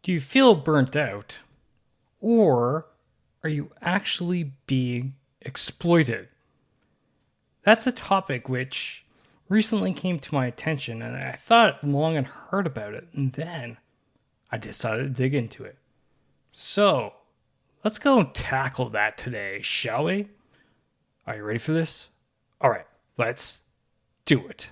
Do you feel burnt out? Or are you actually being exploited? That's a topic which recently came to my attention, and I thought long and hard about it, and then I decided to dig into it. So, let's go and tackle that today, shall we? Are you ready for this? All right, let's do it.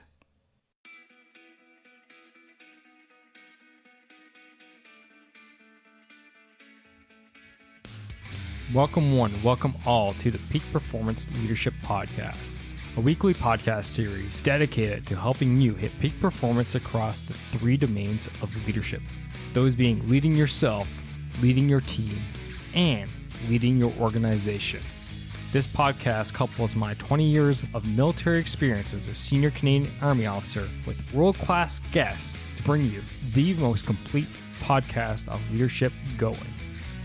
Welcome one, welcome all to the Peak Performance Leadership Podcast, a weekly podcast series dedicated to helping you hit peak performance across the three domains of leadership. Those being leading yourself, leading your team, and leading your organization. This podcast couples my 20 years of military experience as a senior Canadian Army officer with world-class guests to bring you the most complete podcast of leadership going.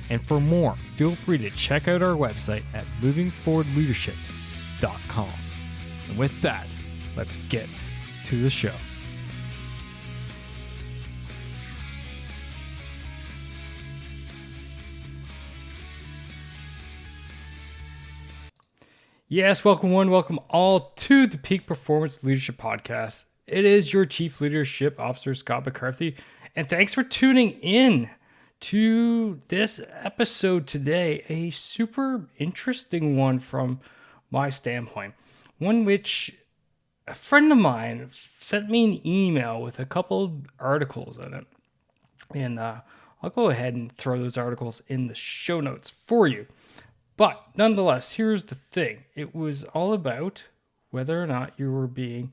And for more, feel free to check out our website at movingforwardleadership.com. And with that, let's get to the show. Yes, welcome one, welcome all to the Peak Performance Leadership Podcast. It is your Chief Leadership Officer, Scott McCarthy, and thanks for tuning in to this episode today, a super interesting one from my standpoint. One which a friend of mine sent me an email with a couple articles in it. And I'll go ahead and throw those articles in the show notes for you. But nonetheless, here's the thing. It was all about whether or not you were being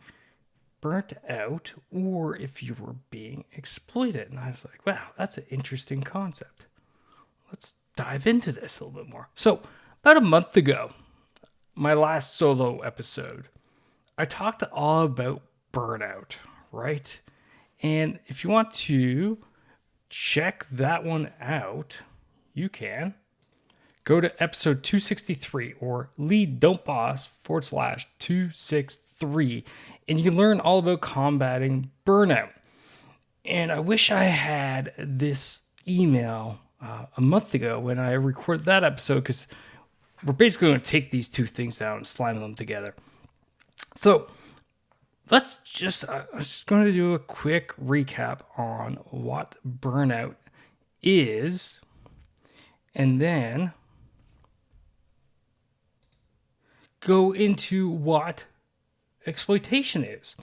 burnt out or if you were being exploited. And I was like, wow, that's an interesting concept. Let's dive into this a little bit more. So about a month ago, my last solo episode, I talked all about burnout, right? And if you want to check that one out, you can go to episode 263 or lead.don't boss/263, and you can learn all about combating burnout. And I wish I had this email a month ago when I recorded that episode, because we're basically going to take these two things down and slime them together. So I'm just going to do a quick recap on what burnout is, and then go into what exploitation is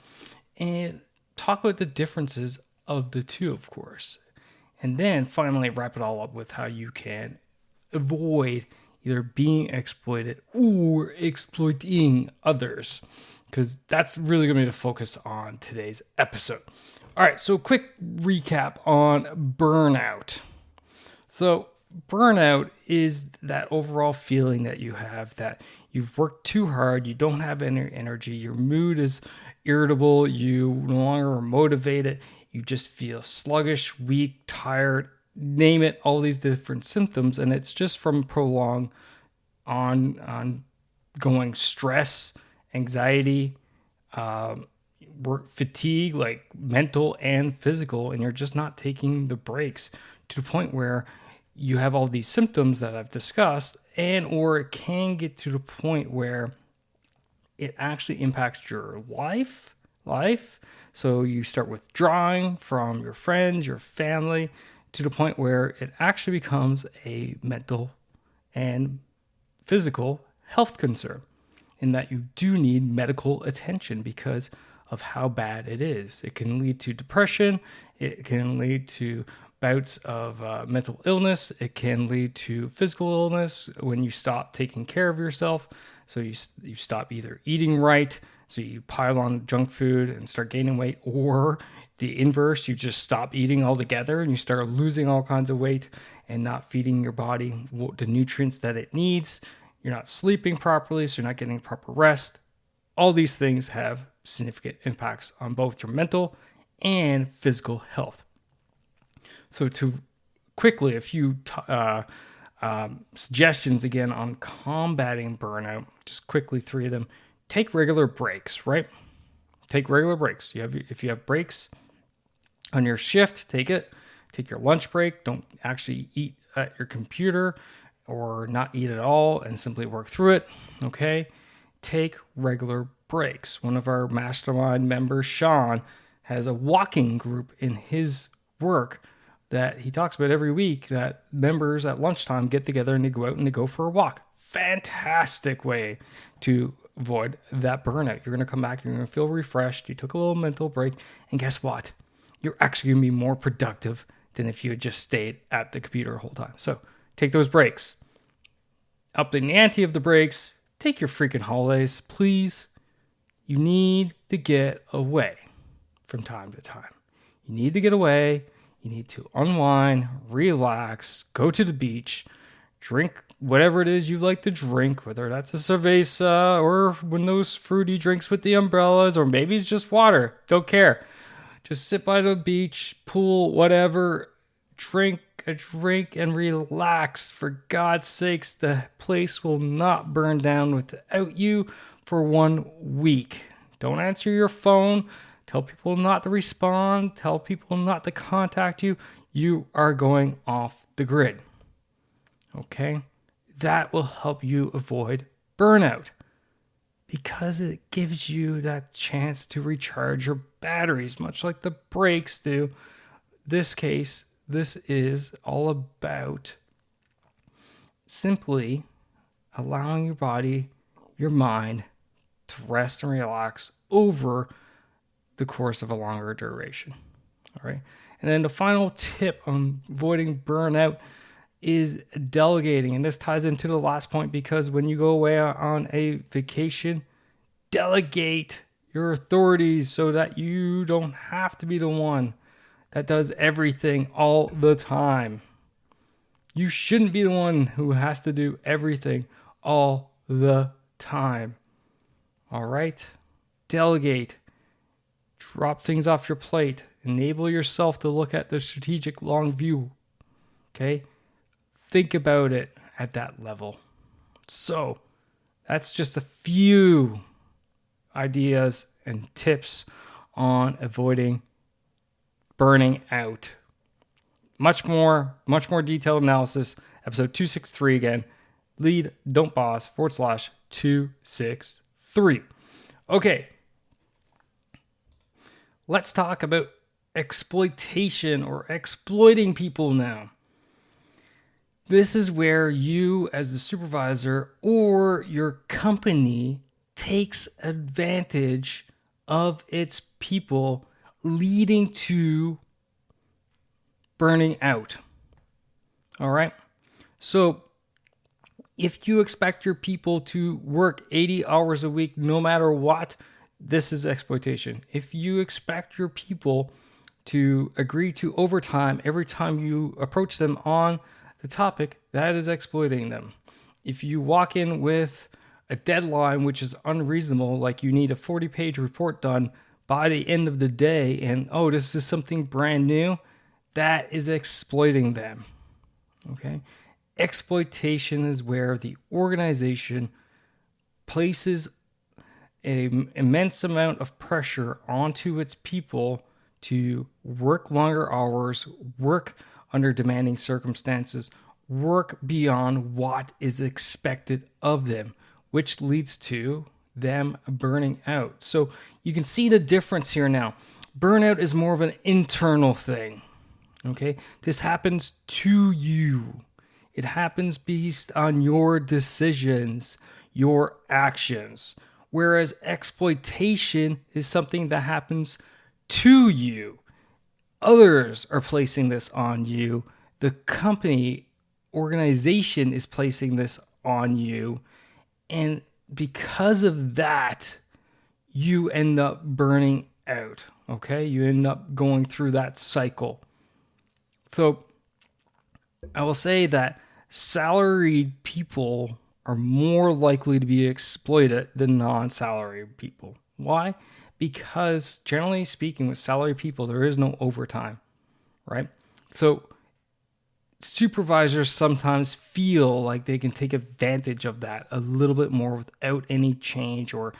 and talk about the differences of the two, of course. And then finally wrap it all up with how you can avoid either being exploited or exploiting others, because that's really going to be the focus on today's episode. All right, so quick recap on burnout. So burnout is that overall feeling that you have that you've worked too hard, you don't have any energy, your mood is irritable, you no longer are motivated, you just feel sluggish, weak, tired, name it, all these different symptoms, and it's just from prolonged ongoing stress, anxiety, work fatigue, like mental and physical, and you're just not taking the breaks to the point where you have all these symptoms that I've discussed, and or it can get to the point where it actually impacts your life. So you start withdrawing from your friends, your family, to the point where it actually becomes a mental and physical health concern, in that you do need medical attention because of how bad it is. It can lead to depression. It can lead to bouts of mental illness. It can lead to physical illness when you stop taking care of yourself. So you stop either eating right, so you pile on junk food and start gaining weight, or the inverse, you just stop eating altogether and you start losing all kinds of weight and not feeding your body the nutrients that it needs. You're not sleeping properly, so you're not getting proper rest. All these things have significant impacts on both your mental and physical health. So to quickly, a few suggestions again on combating burnout, just quickly 3 of them. Take regular breaks, right? Take regular breaks. If you have breaks on your shift, take it. Take your lunch break. Don't actually eat at your computer or not eat at all and simply work through it. Okay. Take regular breaks. One of our mastermind members, Sean, has a walking group in his work that he talks about every week, that members at lunchtime get together and they go out and they go for a walk. Fantastic way to avoid that burnout. You're going to come back, you're going to feel refreshed. You took a little mental break, and guess what? You're actually going to be more productive than if you had just stayed at the computer the whole time. So take those breaks. Up the ante of the breaks, take your freaking holidays, please. You need to get away from time to time. You need to get away. You need to unwind, relax, go to the beach, drink whatever it is you like to drink, whether that's a cerveza or one of those fruity drinks with the umbrellas, or maybe it's just water. Don't care. Just sit by the beach, pool, whatever. Drink a drink and relax. For God's sakes, the place will not burn down without you for 1 week. Don't answer your phone. Tell people not to respond. Tell people not to contact you. You are going off the grid. Okay? That will help you avoid burnout because it gives you that chance to recharge your batteries, much like the breaks do. This case, this is all about simply allowing your body, your mind to rest and relax over the course of a longer duration. All right. And then the final tip on avoiding burnout is delegating. And this ties into the last point, because when you go away on a vacation, delegate your authorities so that you don't have to be the one that does everything all the time. You shouldn't be the one who has to do everything all the time. All right? Delegate. Drop things off your plate. Enable yourself to look at the strategic long view. Okay? Think about it at that level. So, that's just a few ideas and tips on avoiding burning out. Much more detailed analysis. Episode 263 again. Lead, don't boss, /263. Okay. Let's talk about exploitation or exploiting people now. This is where you, as the supervisor or your company, takes advantage of its people, leading to burning out. All right? So, if you expect your people to work 80 hours a week no matter what, this is exploitation. If you expect your people to agree to overtime every time you approach them on the topic, that is exploiting them. If you walk in with a deadline which is unreasonable, like you need a 40-page report done by the end of the day, and this is something brand new, that is exploiting them. Okay? Exploitation is where the organization places an immense amount of pressure onto its people to work longer hours, work under demanding circumstances, work beyond what is expected of them, which leads to them burning out. So you can see the difference here now. Burnout is more of an internal thing. Okay? This happens to you. It happens based on your decisions, your actions. Whereas exploitation is something that happens to you. Others are placing this on you. The company, organization is placing this on you. And because of that, you end up burning out. Okay? You end up going through that cycle. So I will say that salaried people are more likely to be exploited than non-salaried people. Why? Because generally speaking, with salaried people, there is no overtime, right? So supervisors sometimes feel like they can take advantage of that a little bit more without any change or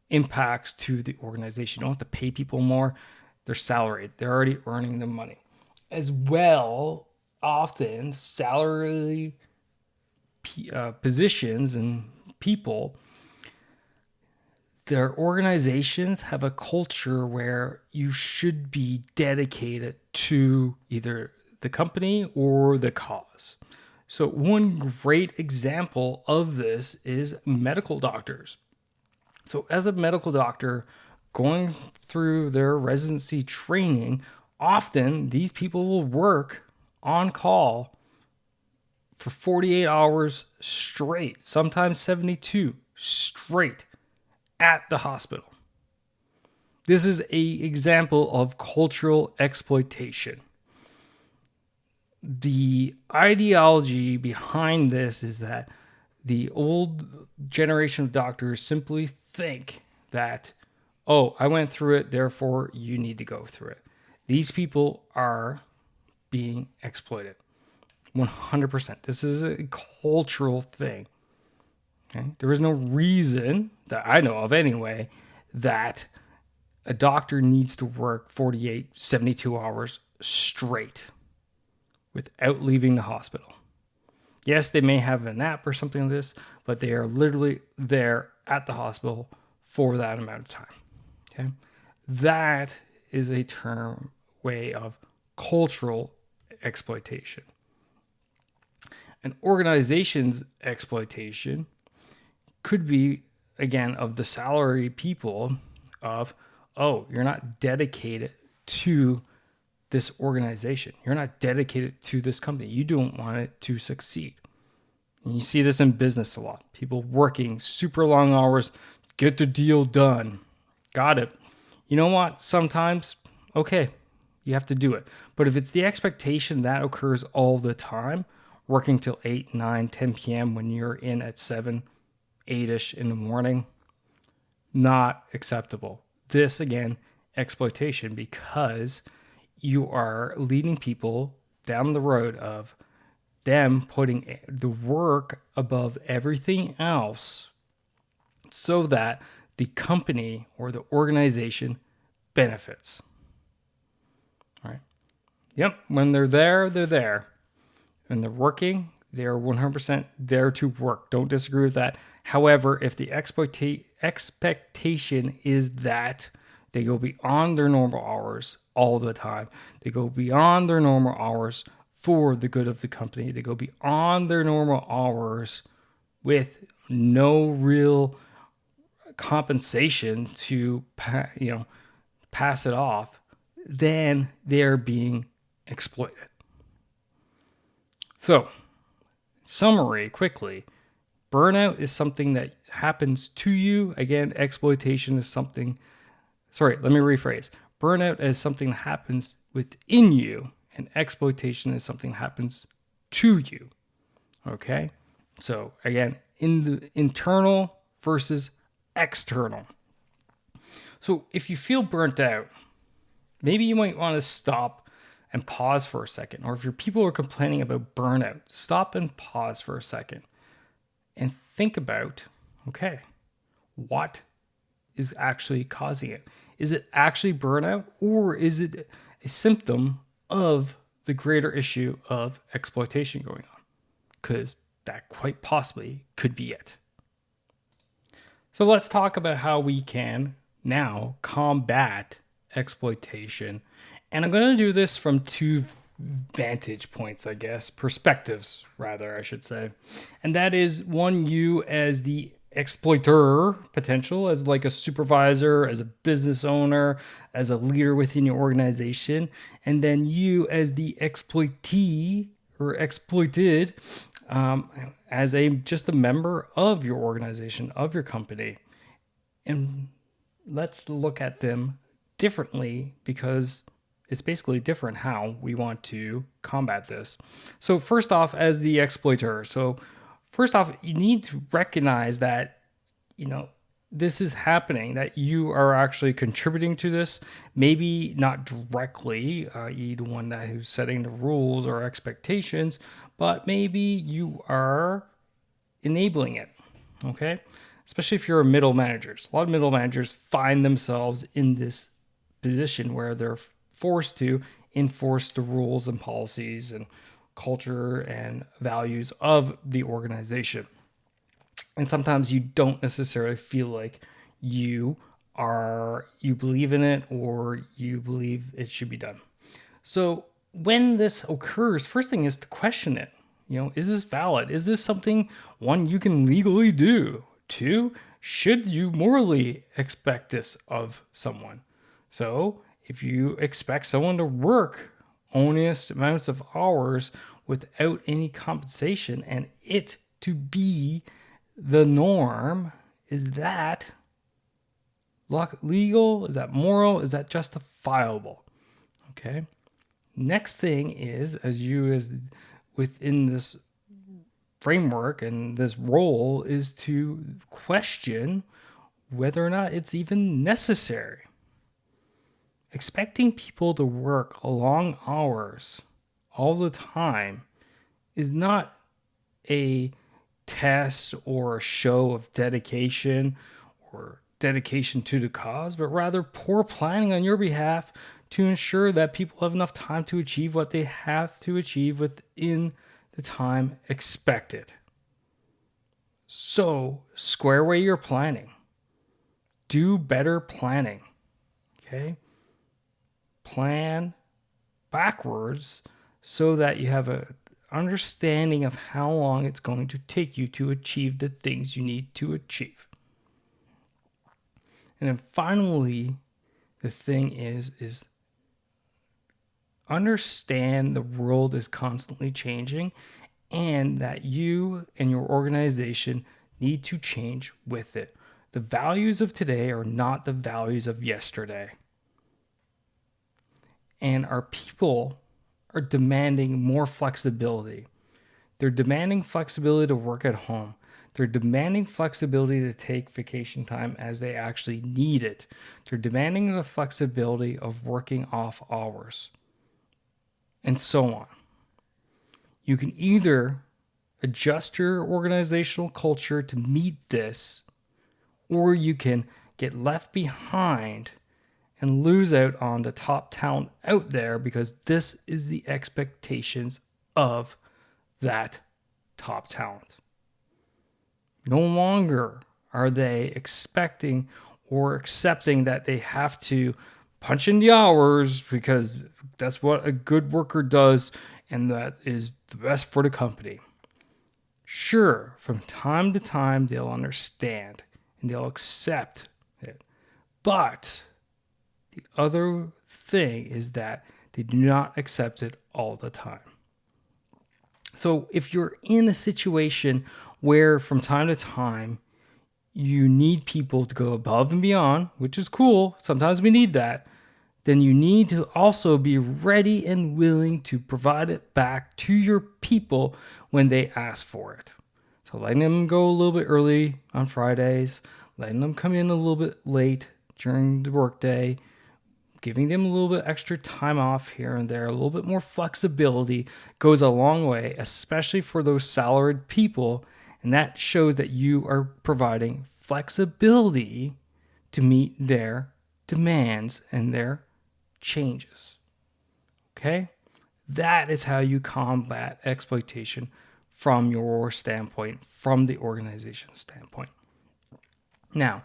impacts to the organization. You don't have to pay people more. They're salaried. They're already earning the money. as well, often salary positions and people, their organizations have a culture where you should be dedicated to either the company or the cause. So, one great example of this is medical doctors. So, as a medical doctor going through their residency training, often these people will work on call for 48 hours straight, sometimes 72 straight at the hospital. This is an example of cultural exploitation. The ideology behind this is that the old generation of doctors simply think that, oh, I went through it, therefore you need to go through it. These people are being exploited. 100%. This is a cultural thing. Okay? There is no reason that I know of anyway that a doctor needs to work 48, 72 hours straight without leaving the hospital. Yes, they may have a nap or something like this, but they are literally there at the hospital for that amount of time. Okay? That is a term way of cultural exploitation. An organization's exploitation could be, again, of the salary people of, oh, you're not dedicated to this organization. You're not dedicated to this company. You don't want it to succeed. And you see this in business a lot. People working super long hours, get the deal done. Got it. You know what? Sometimes, okay, you have to do it. But if it's the expectation that occurs all the time, working till 8, 9, 10 p.m. when you're in at 7, 8-ish in the morning, not acceptable. This, again, exploitation, because you are leading people down the road of them putting the work above everything else so that the company or the organization benefits. All right. Yep. When they're there, they're there. When they're working, they're 100% there to work. Don't disagree with that. However, if the expectation is that they go beyond their normal hours all the time, they go beyond their normal hours for the good of the company, they go beyond their normal hours with no real compensation to pass it off, then they're being exploited. So, summary quickly, burnout is something that happens to you. Again, exploitation is something, let me rephrase. Burnout is something that happens within you, and exploitation is something that happens to you. Okay? So, again, in the internal versus external. So, if you feel burnt out, maybe you might want to stop and pause for a second. Or if your people are complaining about burnout, stop and pause for a second and think about, okay, what is actually causing it? Is it actually burnout, or is it a symptom of the greater issue of exploitation going on? Because that quite possibly could be it. So let's talk about how we can now combat exploitation. And I'm going to do this from two vantage points, I guess, perspectives, rather, I should say. And that is one, you as the exploiter potential, as like a supervisor, as a business owner, as a leader within your organization. And then you as the exploitee or exploited, as just a member of your organization, of your company. And let's look at them differently, because it's basically different how we want to combat this. So first off, as the exploiter. So first off, you need to recognize that, this is happening, that you are actually contributing to this. Maybe not directly, you the one who's setting the rules or expectations, but maybe you are enabling it, okay? Especially if you're a middle manager. A lot of middle managers find themselves in this position where they're forced to enforce the rules and policies and culture and values of the organization. And sometimes you don't necessarily feel like you believe in it or you believe it should be done. So when this occurs, first thing is to question it. Is this valid? Is this something, one, you can legally do? Two, should you morally expect this of someone? So if you expect someone to work onerous amounts of hours without any compensation and it to be the norm, is that legal? Is that moral? Is that justifiable? Okay. Next thing is, as within this framework and this role, is to question whether or not it's even necessary. Expecting people to work long hours all the time is not a test or a show of dedication or dedication to the cause, but rather poor planning on your behalf to ensure that people have enough time to achieve what they have to achieve within the time expected. So, square away your planning. Do better planning. Okay? Plan backwards so that you have an understanding of how long it's going to take you to achieve the things you need to achieve. And then finally, the thing is understand the world is constantly changing and that you and your organization need to change with it. The values of today are not the values of yesterday. And our people are demanding more flexibility. They're demanding flexibility to work at home. They're demanding flexibility to take vacation time as they actually need it. They're demanding the flexibility of working off hours, and so on. You can either adjust your organizational culture to meet this, or you can get left behind and lose out on the top talent out there because this is the expectations of that top talent. No longer are they expecting or accepting that they have to punch in the hours because that's what a good worker does and that is the best for the company. Sure, from time to time they'll understand and they'll accept it. But the other thing is that they do not accept it all the time. So if you're in a situation where from time to time you need people to go above and beyond, which is cool, sometimes we need that, then you need to also be ready and willing to provide it back to your people when they ask for it. So letting them go a little bit early on Fridays, letting them come in a little bit late during the workday, giving them a little bit extra time off here and there, a little bit more flexibility goes a long way, especially for those salaried people. And that shows that you are providing flexibility to meet their demands and their changes. Okay? That is how you combat exploitation from your standpoint, from the organization standpoint. Now,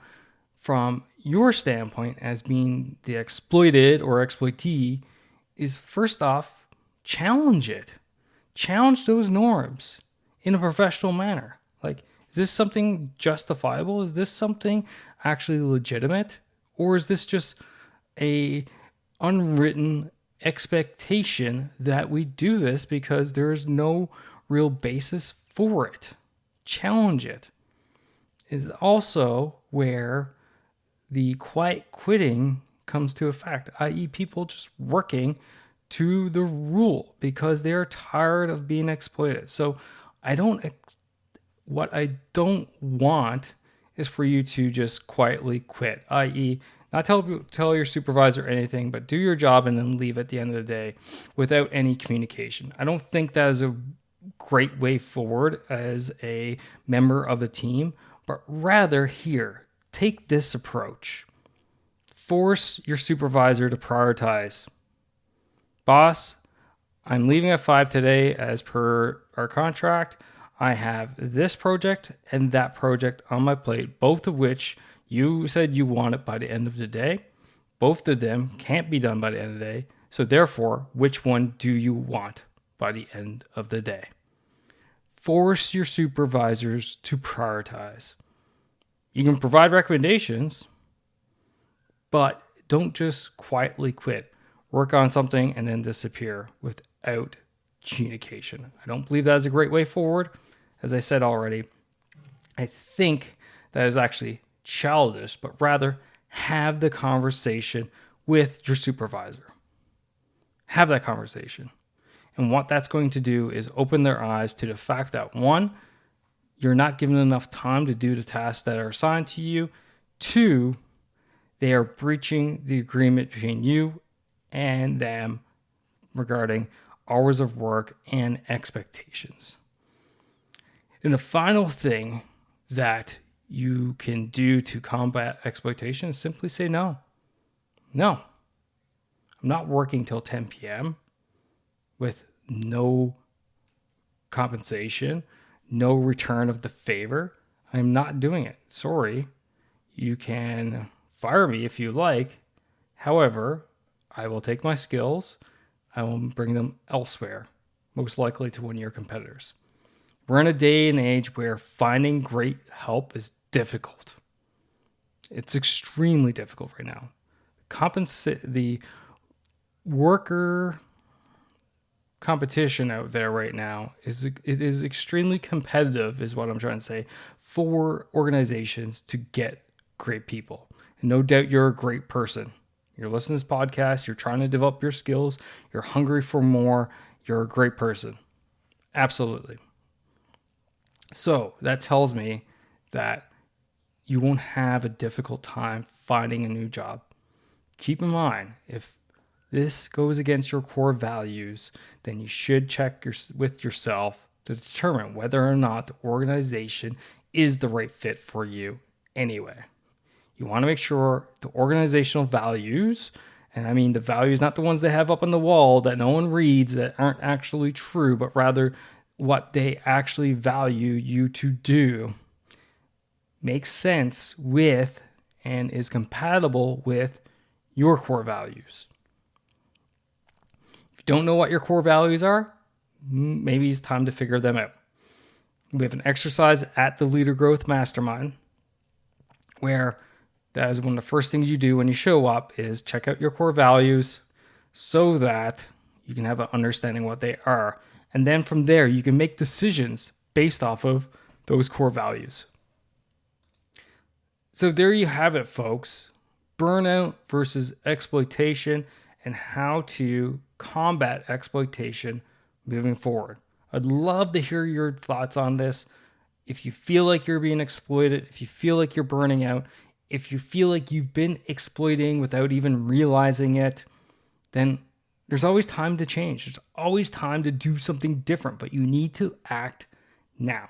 from your standpoint as being the exploited or exploitee is first off, challenge it. Challenge those norms in a professional manner. Like, is this something justifiable? Is this something actually legitimate? Or is this just a unwritten expectation that we do this because there is no real basis for it? Challenge it. Is also where the quiet quitting comes to effect, i.e. people just working to the rule because they're tired of being exploited. So what I don't want is for you to just quietly quit, i.e. not tell your supervisor anything, but do your job and then leave at the end of the day without any communication. I don't think that is a great way forward as a member of the team, but rather here, take this approach. Force your supervisor to prioritize. boss, I'm leaving at 5 today as per our contract. I have this project and that project on my plate, both of which you said you want it by the end of the day. Both of them can't be done by the end of the day. So therefore, which one do you want by the end of the day? Force your supervisors to prioritize. You can provide recommendations, but don't just quietly quit. Work on something and then disappear without communication. I don't believe that is a great way forward. As I said already, I think that is actually childish, but rather have the conversation with your supervisor. Have that conversation. And what that's going to do is open their eyes to the fact that, one, you're not given enough time to do the tasks that are assigned to you. Two, they are breaching the agreement between you and them regarding hours of work and expectations. And the final thing that you can do to combat exploitation is simply say no. No, I'm not working till 10 p.m. with no compensation, no return of the favor. I'm not doing it. Sorry. You can fire me if you like. However, I will take my skills. I will bring them elsewhere, most likely to one of your competitors. We're in a day and age where finding great help is difficult. It's extremely difficult right now. The worker competition out there right now is extremely competitive, is what I'm trying to say, for organizations to get great people. And no doubt you're a great person. You're listening to this podcast, you're trying to develop your skills, you're hungry for more, you're a great person. Absolutely. So that tells me that you won't have a difficult time finding a new job. Keep in mind, if this goes against your core values, then you should check with yourself to determine whether or not the organization is the right fit for you anyway. You want to make sure the organizational values, and I mean the values, not the ones they have up on the wall that no one reads that aren't actually true, but rather what they actually value you to do, makes sense with and is compatible with your core values. If you don't know what your core values are, maybe it's time to figure them out. We have an exercise at the Leader Growth Mastermind where that is one of the first things you do when you show up is check out your core values so that you can have an understanding what they are. And then from there, you can make decisions based off of those core values. So there you have it, folks. Burnout versus exploitation and how to combat exploitation moving forward. I'd love to hear your thoughts on this. If you feel like you're being exploited, if you feel like you're burning out, if you feel like you've been exploiting without even realizing it, then there's always time to change. There's always time to do something different, but you need to act now.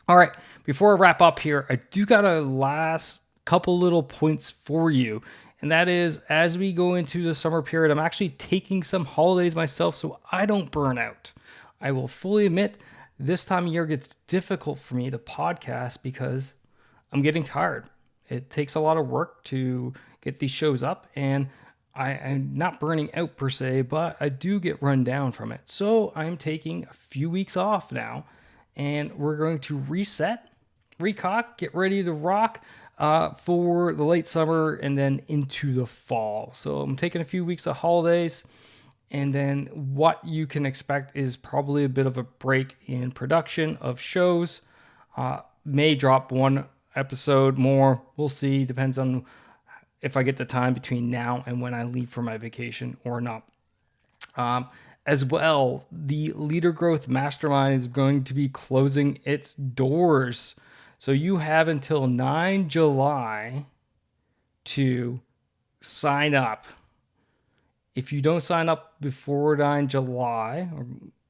All right, before I wrap up here, I do got a last couple little points for you. And that is, as we go into the summer period, I'm actually taking some holidays myself so I don't burn out. I will fully admit this time of year gets difficult for me to podcast because I'm getting tired. It takes a lot of work to get these shows up, and I'm not burning out per se, but I do get run down from it. So I'm taking a few weeks off now, and we're going to reset, recock, get ready to rock for the late summer and then into the fall. So I'm taking a few weeks of holidays, and then what you can expect is probably a bit of a break in production of shows. May drop one episode more. We'll see. Depends on if I get the time between now and when I leave for my vacation or not. As well, the Leader Growth Mastermind is going to be closing its doors. So you have until 9 July to sign up. If you don't sign up before 9 July, or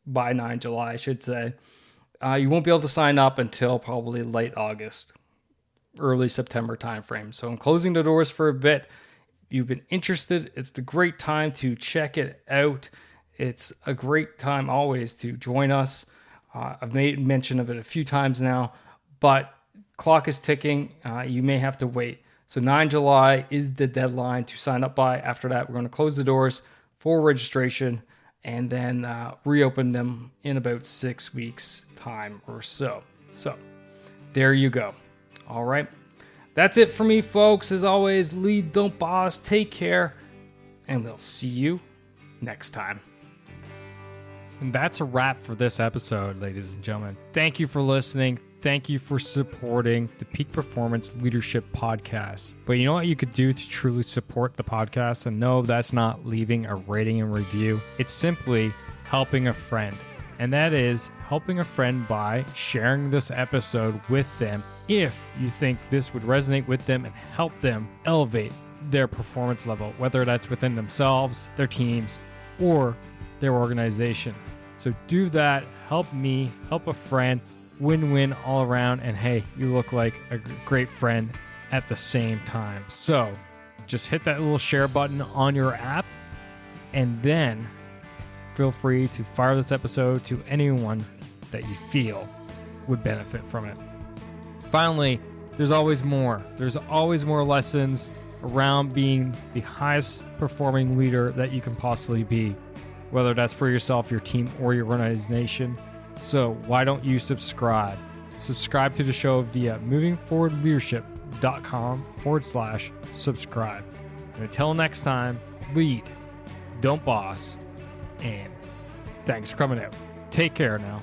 by 9 July, I should say, you won't be able to sign up until probably late August, early September timeframe. So I'm closing the doors for a bit. you've been interested, it's the great time to check it out. It's a great time always to join us. I've made mention of it a few times now, but clock is ticking. You may have to wait. So 9 July is the deadline to sign up by. After that, we're going to close the doors for registration and then reopen them in about 6 weeks time or so. So there you go. All right. That's it for me, folks. As always, lead, don't boss. Take care, and we'll see you next time. And that's a wrap for this episode, ladies and gentlemen. Thank you for listening. Thank you for supporting the Peak Performance Leadership Podcast. But you know what you could do to truly support the podcast? And no, that's not leaving a rating and review. It's simply helping a friend. And that is helping a friend by sharing this episode with them if you think this would resonate with them and help them elevate their performance level, whether that's within themselves, their teams, or their organization. So do that. Help me, help a friend. Win-win all around. And hey, you look like a great friend at the same time. So just hit that little share button on your app and then feel free to fire this episode to anyone that you feel would benefit from it. Finally, there's always more. There's always more lessons around being the highest performing leader that you can possibly be, whether that's for yourself, your team, or your organization. So why don't you subscribe? Subscribe to the show via movingforwardleadership.com/subscribe. And until next time, lead, don't boss, and thanks for coming out. Take care now.